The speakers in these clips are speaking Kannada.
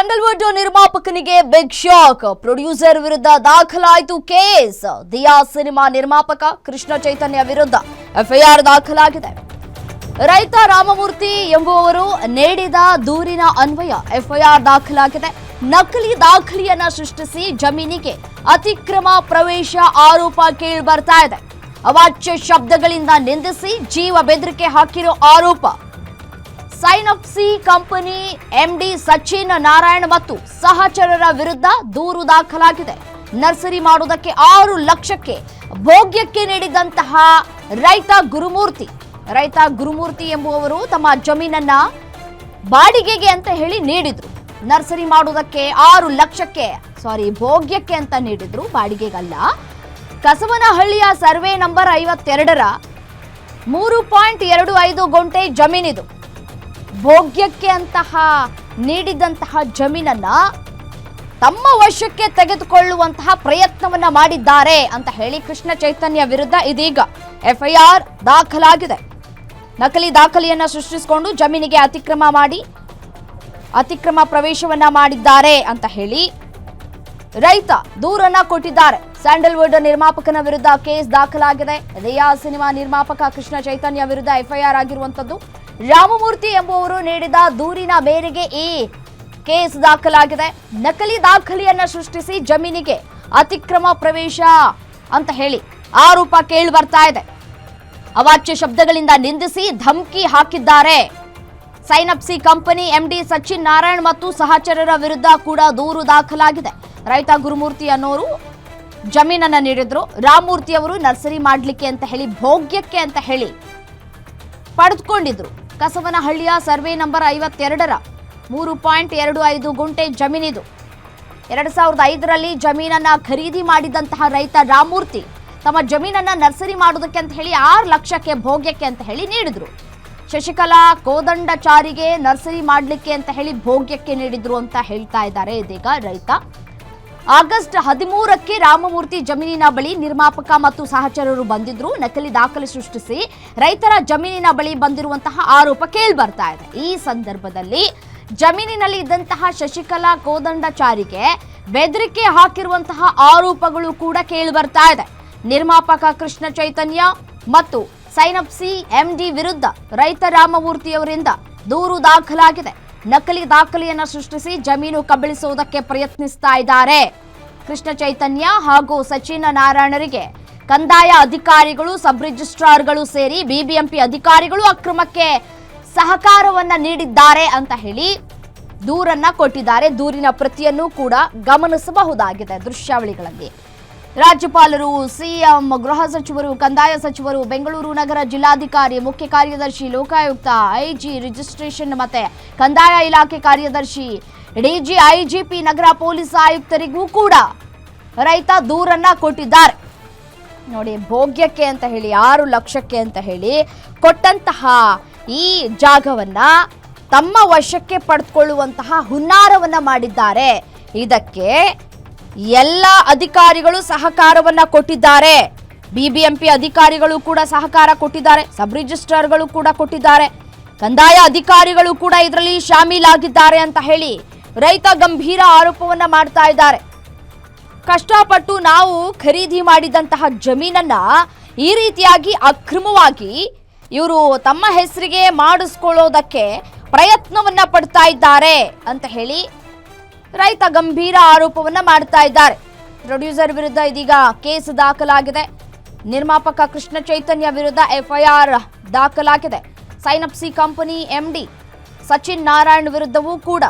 ಸ್ಯಾಂಡಲ್ವುಡ್ ನಿರ್ಮಾಪಕನಿಗೆ ಬಿಗ್ ಶಾಕ್. ಪ್ರೊಡ್ಯೂಸರ್ ವಿರುದ್ಧ ದಾಖಲಾಯಿತು ಕೇಸ್. ದಿಯಾ ಸಿನಿಮಾ ನಿರ್ಮಾಪಕ ಕೃಷ್ಣ ಚೈತನ್ಯ ವಿರುದ್ಧ ಎಫ್ಐಆರ್ ದಾಖಲಾಗಿದೆ. ರೈತ ರಾಮಮೂರ್ತಿ ಎಂಬುವವರು ನೀಡಿದ ದೂರಿನ ಅನ್ವಯ ಎಫ್ಐಆರ್ ದಾಖಲಾಗಿದೆ. ನಕಲಿ ದಾಖಲೆಯನ್ನ ಸೃಷ್ಟಿಸಿ ಜಮೀನಿಗೆ ಅತಿಕ್ರಮ ಪ್ರವೇಶ ಆರೋಪ ಕೇಳಿ ಬರ್ತಾ ಇದೆ. ಅವಾಚ್ಯ ಶಬ್ದಗಳಿಂದ ನಿಂದಿಸಿ ಜೀವ ಬೆದರಿಕೆ ಹಾಕಿರೋ ಆರೋಪ. ಸೈನಪ್ಸಿ ಕಂಪನಿ ಎಂಡಿ ಸಚಿನ್ ನಾರಾಯಣ್ ಮತ್ತು ಸಹಚರರ ವಿರುದ್ಧ ದೂರು ದಾಖಲಾಗಿದೆ. ನರ್ಸರಿ ಮಾಡುವುದಕ್ಕೆ 6 ಲಕ್ಷಕ್ಕೆ ಭೋಗ್ಯಕ್ಕೆ ನೀಡಿದಂತಹ ರೈತ ಗುರುಮೂರ್ತಿ ಎಂಬುವವರು ತಮ್ಮ ಜಮೀನನ್ನ ಬಾಡಿಗೆಗೆ ಅಂತ ಹೇಳಿ ನೀಡಿದ್ರು. ನರ್ಸರಿ ಮಾಡುವುದಕ್ಕೆ 6 ಲಕ್ಷಕ್ಕೆ ಭೋಗ್ಯಕ್ಕೆ ಅಂತ ನೀಡಿದ್ರು, ಬಾಡಿಗೆಗಲ್ಲ. ಕಸವನಹಳ್ಳಿಯ ಸರ್ವೆ ನಂಬರ್ 52ರ 3.25 ಗುಂಟೆ ಜಮೀನಿದು. ಭೋಗ್ಯಕ್ಕೆ ಅಂತಹ ನೀಡಿದಂತಹ ಜಮೀನನ್ನ ತಮ್ಮ ವಶಕ್ಕೆ ತೆಗೆದುಕೊಳ್ಳುವಂತಹ ಪ್ರಯತ್ನವನ್ನ ಮಾಡಿದ್ದಾರೆ ಅಂತ ಹೇಳಿ ಕೃಷ್ಣ ಚೈತನ್ಯ ವಿರುದ್ಧ ಇದೀಗ ಎಫ್ಐಆರ್ ದಾಖಲಾಗಿದೆ. ನಕಲಿ ದಾಖಲೆಯನ್ನ ಸೃಷ್ಟಿಸಿಕೊಂಡು ಜಮೀನಿಗೆ ಅತಿಕ್ರಮ ಪ್ರವೇಶವನ್ನ ಮಾಡಿದ್ದಾರೆ ಅಂತ ಹೇಳಿ ರೈತ ದೂರನ್ನ ಕೊಟ್ಟಿದ್ದಾರೆ. ಸ್ಯಾಂಡಲ್ವುಡ್ ನಿರ್ಮಾಪಕನ ವಿರುದ್ಧ ಕೇಸ್ ದಾಖಲಾಗಿದೆ. ದಿಯಾ ಸಿನಿಮಾ ನಿರ್ಮಾಪಕ ಕೃಷ್ಣ ಚೈತನ್ಯ ವಿರುದ್ಧ ಎಫ್ಐಆರ್ ಆಗಿರುವಂತದ್ದು. ರಾಮಮೂರ್ತಿ ಎಂಬುವರು ನೀಡಿದ ದೂರಿನ ಮೇರೆಗೆ ಈ ಕೇಸ್ ದಾಖಲಾಗಿದೆ. ನಕಲಿ ದಾಖಲೆಯನ್ನ ಸೃಷ್ಟಿಸಿ ಜಮೀನಿಗೆ ಅತಿಕ್ರಮ ಪ್ರವೇಶ ಅಂತ ಹೇಳಿ ಆರೋಪ ಕೇಳಿ ಬರ್ತಾ ಇದೆ. ಅವಾಚ್ಯ ಶಬ್ದಗಳಿಂದ ನಿಂದಿಸಿ ಧಮಕಿ ಹಾಕಿದ್ದಾರೆ. ಸೈನಪ್ಸಿ ಕಂಪನಿ ಎಂಡಿ ಸಚಿನ್ ನಾರಾಯಣ್ ಮತ್ತು ಸಹಚರರ ವಿರುದ್ಧ ಕೂಡ ದೂರು ದಾಖಲಾಗಿದೆ. ರೈತ ಗುರುಮೂರ್ತಿ ಅನ್ನೋರು ಜಮೀನನ್ನ ನೀಡಿದ್ರು. ರಾಮಮೂರ್ತಿ ಅವರು ನರ್ಸರಿ ಮಾಡ್ಲಿಕ್ಕೆ ಅಂತ ಹೇಳಿ ಭೋಗ್ಯಕ್ಕೆ ಅಂತ ಹೇಳಿ ಪಡೆದುಕೊಂಡಿದ್ರು. ಕಸವನಹಳ್ಳಿಯ ಸರ್ವೆ ನಂಬರ್ 52ರ 3.25 ಗುಂಟೆ ಜಮೀನಿದು. 2005ರಲ್ಲಿ ಜಮೀನನ್ನ ಖರೀದಿ ಮಾಡಿದಂತಹ ರೈತ ರಾಮಮೂರ್ತಿ ತಮ್ಮ ಜಮೀನನ್ನ ನರ್ಸರಿ ಮಾಡೋದಕ್ಕೆ ಅಂತ ಹೇಳಿ 6 ಲಕ್ಷಕ್ಕೆ ಭೋಗ್ಯಕ್ಕೆ ಅಂತ ಹೇಳಿ ನೀಡಿದ್ರು. ಶಶಿಕಲಾ ಕೋದಂಡಚಾರಿಗೆ ನರ್ಸರಿ ಮಾಡ್ಲಿಕ್ಕೆ ಅಂತ ಹೇಳಿ ಭೋಗ್ಯಕ್ಕೆ ನೀಡಿದ್ರು ಅಂತ ಹೇಳ್ತಾ ಇದ್ದಾರೆ ಇದೀಗ ರೈತ. ಆಗಸ್ಟ್ 13ಕ್ಕೆ ರಾಮಮೂರ್ತಿ ಜಮೀನಿನ ಬಳಿ ನಿರ್ಮಾಪಕ ಮತ್ತು ಸಹಚರರು ಬಂದಿದ್ರು. ನಕಲಿ ದಾಖಲೆ ಸೃಷ್ಟಿಸಿ ರೈತರ ಜಮೀನಿನ ಬಳಿ ಬಂದಿರುವಂತಹ ಆರೋಪ ಕೇಳಿ ಬರ್ತಾ ಇದೆ. ಈ ಸಂದರ್ಭದಲ್ಲಿ ಜಮೀನಿನಲ್ಲಿ ಇದ್ದಂತಹ ಶಶಿಕಲಾ ಕೋದಂಡಚಾರಿಗೆ ಬೆದರಿಕೆ ಹಾಕಿರುವಂತಹ ಆರೋಪಗಳು ಕೂಡ ಕೇಳಿ ಬರ್ತಾ ಇದೆ. ನಿರ್ಮಾಪಕ ಕೃಷ್ಣ ಚೈತನ್ಯ ಮತ್ತು ಸೈನಪ್ಸಿ ಎಂಡಿ ವಿರುದ್ಧ ರೈತ ರಾಮಮೂರ್ತಿಯವರಿಂದ ದೂರು ದಾಖಲಾಗಿದೆ. ನಕಲಿ ದಾಖಲೆಯನ್ನ ಸೃಷ್ಟಿಸಿ ಜಮೀನು ಕಬಳಿಸುವುದಕ್ಕೆ ಪ್ರಯತ್ನಿಸ್ತಾ ಇದ್ದಾರೆ. ಕೃಷ್ಣ ಚೈತನ್ಯ ಹಾಗೂ ಸಚಿನ್ ನಾರಾಯಣರಿಗೆ ಕಂದಾಯ ಅಧಿಕಾರಿಗಳು, ಸಬ್ ರಿಜಿಸ್ಟ್ರಾರ್ಗಳು ಸೇರಿ ಬಿಬಿಎಂಪಿ ಅಧಿಕಾರಿಗಳು ಅಕ್ರಮಕ್ಕೆ ಸಹಕಾರವನ್ನ ನೀಡಿದ್ದಾರೆ ಅಂತ ಹೇಳಿ ದೂರನ್ನ ಕೊಟ್ಟಿದ್ದಾರೆ. ದೂರಿನ ಪ್ರತಿಯನ್ನು ಕೂಡ ಗಮನಿಸಬಹುದಾಗಿದೆ ದೃಶ್ಯಾವಳಿಗಳಲ್ಲಿ. ರಾಜ್ಯಪಾಲರು, ಸಿಎಂ, ಗೃಹ ಸಚಿವರು, ಕಂದಾಯ ಸಚಿವರು, ಬೆಂಗಳೂರು ನಗರ ಜಿಲ್ಲಾಧಿಕಾರಿ, ಮುಖ್ಯ ಕಾರ್ಯದರ್ಶಿ, ಲೋಕಾಯುಕ್ತ, ಐಜಿ, ರಿಜಿಸ್ಟ್ರೇಷನ್ ಮತ್ತೆ ಕಂದಾಯ ಇಲಾಖೆ ಕಾರ್ಯದರ್ಶಿ, ಡಿಜಿ, ಐಜಿಪಿ, ನಗರ ಪೊಲೀಸ್ ಆಯುಕ್ತರಿಗೂ ಕೂಡ ರೈತ ದೂರನ್ನ ಕೊಟ್ಟಿದ್ದಾರೆ. ನೋಡಿ, ಭೋಗ್ಯಕ್ಕೆ ಅಂತ ಹೇಳಿ 6 ಲಕ್ಷಕ್ಕೆ ಅಂತ ಹೇಳಿ ಕೊಟ್ಟಂತಹ ಈ ಜಾಗವನ್ನ ತಮ್ಮ ವಶಕ್ಕೆ ಪಡೆದುಕೊಳ್ಳುವಂತಹ ಹುನ್ನಾರವನ್ನ ಮಾಡಿದ್ದಾರೆ. ಇದಕ್ಕೆ ಎಲ್ಲ ಅಧಿಕಾರಿಗಳು ಸಹಕಾರವನ್ನ ಕೊಟ್ಟಿದ್ದಾರೆ. ಬಿಬಿಎಂಪಿ ಅಧಿಕಾರಿಗಳು ಕೂಡ ಸಹಕಾರ ಕೊಟ್ಟಿದ್ದಾರೆ. ಸಬ್ ರಿಜಿಸ್ಟ್ರಾರ್ಗಳು ಕೂಡ ಕೊಟ್ಟಿದ್ದಾರೆ. ಕಂದಾಯ ಅಧಿಕಾರಿಗಳು ಕೂಡ ಇದರಲ್ಲಿ ಶಾಮೀಲಾಗಿದ್ದಾರೆ ಅಂತ ಹೇಳಿ ರೈತ ಗಂಭೀರ ಆರೋಪವನ್ನ ಮಾಡ್ತಾ ಇದ್ದಾರೆ. ಕಷ್ಟಪಟ್ಟು ನಾವು ಖರೀದಿ ಮಾಡಿದಂತಹ ಜಮೀನನ್ನ ಈ ರೀತಿಯಾಗಿ ಅಕ್ರಮವಾಗಿ ಇವರು ತಮ್ಮ ಹೆಸರಿಗೆ ಮಾಡಿಸ್ಕೊಳ್ಳೋದಕ್ಕೆ ಪ್ರಯತ್ನವನ್ನ ಪಡ್ತಾ ಇದ್ದಾರೆ ಅಂತ ಹೇಳಿ ರೈತ ಗಂಭೀರ ಆರೋಪವನ್ನ ಮಾಡ್ತಾ ಇದ್ದಾರೆ. ಪ್ರೊಡ್ಯೂಸರ್ ವಿರುದ್ಧ ಇದೀಗ ಕೇಸ್ ದಾಖಲಾಗಿದೆ. ನಿರ್ಮಾಪಕ ಕೃಷ್ಣ ಚೈತನ್ಯ ವಿರುದ್ಧ ಎಫ್ಐಆರ್ ದಾಖಲಾಗಿದೆ. ಸೈನಪ್ಸಿ ಕಂಪನಿ ಎಂಡಿ ಸಚಿನ್ ನಾರಾಯಣ್ ವಿರುದ್ಧವೂ ಕೂಡ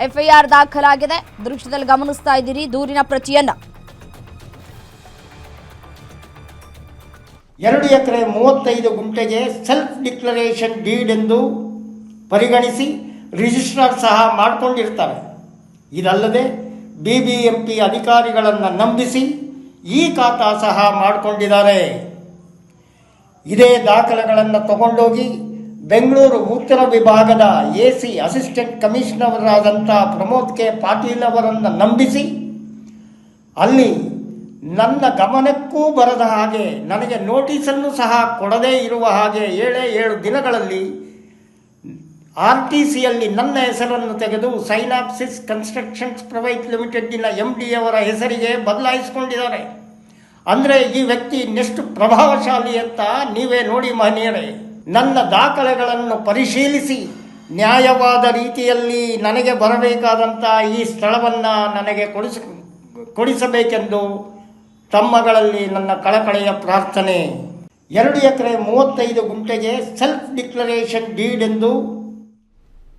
ಎಫ್ಐಆರ್ ದಾಖಲಾಗಿದೆ. ದೃಶ್ಯದಲ್ಲಿ ಗಮನಿಸ್ತಾ ಇದ್ದೀರಿ ದೂರಿನ ಪ್ರತಿಯನ್ನ. 2 ಎಕರೆ 35 ಗುಂಟೆಗೆ ಸೆಲ್ಫ್ ಡಿಕ್ಲರೇಷನ್ ಡೀಡ್ ಎಂದು ಪರಿಗಣಿಸಿ ರಿಜಿಸ್ಟ್ರಾರ್ ಸಹ ಮಾಡಿಕೊಂಡಿರ್ತಾರೆ. ಇದಲ್ಲದೆ ಬಿಬಿಎಂಪಿ ಅಧಿಕಾರಿಗಳನ್ನು ನಂಬಿಸಿ ಈ ಖಾತಾ ಸಹ ಮಾಡಿಕೊಂಡಿದ್ದಾರೆ. ಇದೇ ದಾಖಲೆಗಳನ್ನು ತಗೊಂಡೋಗಿ ಬೆಂಗಳೂರು ಉತ್ತರ ವಿಭಾಗದ ಎಸಿ ಅಸಿಸ್ಟೆಂಟ್ ಕಮಿಷನರಾದಂಥ ಪ್ರಮೋದ್ ಕೆ ಪಾಟೀಲ್ ಅವರನ್ನು ನಂಬಿಸಿ ಅಲ್ಲಿ ನನ್ನ ಗಮನಕ್ಕೂ ಬರದ ಹಾಗೆ ನನಗೆ ನೋಟಿಸನ್ನು ಸಹ ಕೊಡದೇ ಇರುವ ಹಾಗೆ 7 ದಿನಗಳಲ್ಲಿ RTCಯಲ್ಲಿ ನನ್ನ ಹೆಸರನ್ನು ತೆಗೆದು ಸೈನಾಪ್ಸಿಸ್ ಕನ್ಸ್ಟ್ರಕ್ಷನ್ಸ್ ಪ್ರೈವೇಟ್ ಲಿಮಿಟೆಡ್ನ MD ಅವರ ಹೆಸರಿಗೆ ಬದಲಾಯಿಸಿಕೊಂಡಿದ್ದಾರೆ. ಅಂದರೆ ಈ ವ್ಯಕ್ತಿ ಇನ್ನೆಷ್ಟು ಪ್ರಭಾವಶಾಲಿ ಅಂತ ನೀವೇ ನೋಡಿ ಮಹನೀಯರೇ. ನನ್ನ ದಾಖಲೆಗಳನ್ನು ಪರಿಶೀಲಿಸಿ ನ್ಯಾಯವಾದ ರೀತಿಯಲ್ಲಿ ನನಗೆ ಬರಬೇಕಾದಂಥ ಈ ಸ್ಥಳವನ್ನು ನನಗೆ ಕೊಡಿಸಬೇಕೆಂದು ತಮ್ಮಗಳಲ್ಲಿ ನನ್ನ ಕಳಕಳೆಯ ಪ್ರಾರ್ಥನೆ. 2 ಎಕರೆ 35 ಗುಂಟೆಗೆ ಸೆಲ್ಫ್ ಡಿಕ್ಲರೇಷನ್ ಡೀಡ್ ಎಂದು